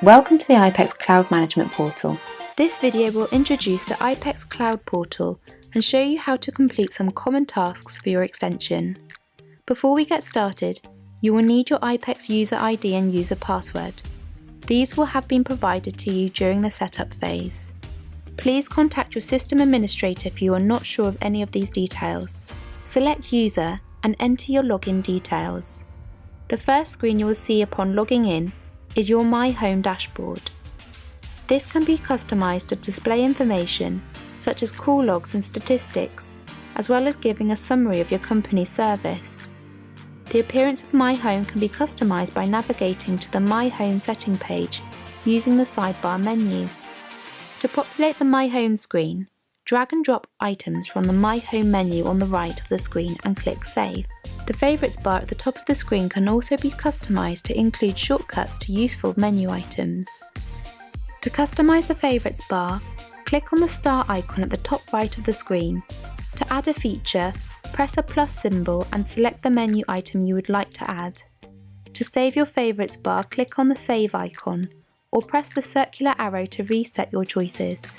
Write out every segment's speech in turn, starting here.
Welcome to the iPECS Cloud Management Portal. This video will introduce the iPECS Cloud Portal and show you how to complete some common tasks for your extension. Before we get started, you will need your iPECS user ID and user password. These will have been provided to you during the setup phase. Please contact your system administrator if you are not sure of any of these details. Select User and enter your login details. The first screen you will see upon logging in is your My Home dashboard. This can be customized to display information such as call logs and statistics, as well as giving a summary of your company's service. The appearance of My Home can be customized by navigating to the My Home setting page using the sidebar menu. To populate the My Home screen, drag and drop items from the My Home menu on the right of the screen and click Save. The Favorites bar at the top of the screen can also be customized to include shortcuts to useful menu items. To customize the Favorites bar, click on the star icon at the top right of the screen. To add a feature, press a plus symbol and select the menu item you would like to add. To save your Favorites bar, click on the Save icon, or press the circular arrow to reset your choices.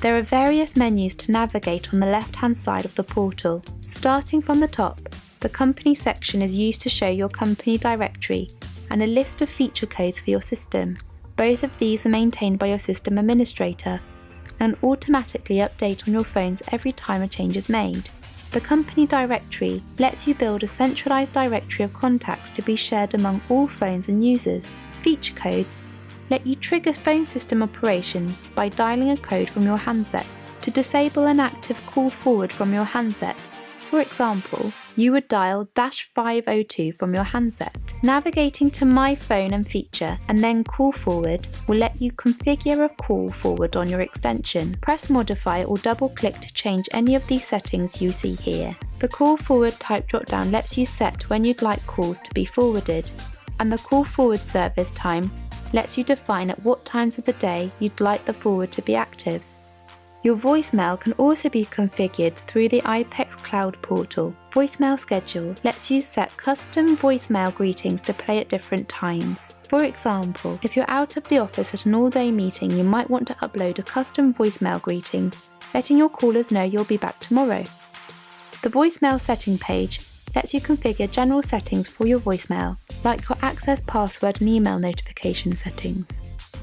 There are various menus to navigate on the left-hand side of the portal. Starting from the top, the Company section is used to show your company directory and a list of feature codes for your system. Both of these are maintained by your system administrator and automatically update on your phones every time a change is made. The Company directory lets you build a centralized directory of contacts to be shared among all phones and users. Feature codes let you trigger phone system operations by dialing a code from your handset to disable an active call forward from your handset. For example, you would dial #502 from your handset. Navigating to My Phone and Feature and then Call Forward will let you configure a call forward on your extension. Press Modify or double-click to change any of these settings you see here. The Call Forward type drop-down lets you set when you'd like calls to be forwarded, and the Call Forward service time lets you define at what times of the day you'd like the forward to be active. Your voicemail can also be configured through the iPECS Cloud Portal. Voicemail Schedule lets you set custom voicemail greetings to play at different times. For example, if you're out of the office at an all-day meeting, you might want to upload a custom voicemail greeting, letting your callers know you'll be back tomorrow. The voicemail setting page lets you configure general settings for your voicemail, like your access password and email notification settings.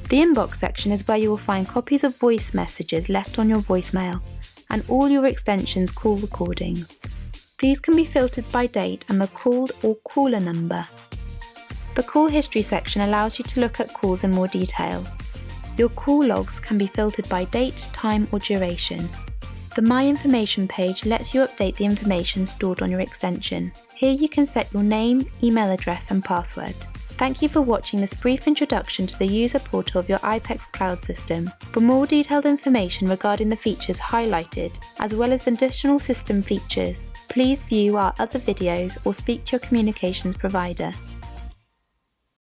The inbox section is where you will find copies of voice messages left on your voicemail and all your extension's call recordings. These can be filtered by date and the called or caller number. The call history section allows you to look at calls in more detail. Your call logs can be filtered by date, time or duration. The My Information page lets you update the information stored on your extension. Here you can set your name, email address and password. Thank you for watching this brief introduction to the user portal of your iPECS cloud system. For more detailed information regarding the features highlighted, as well as additional system features, please view our other videos or speak to your communications provider.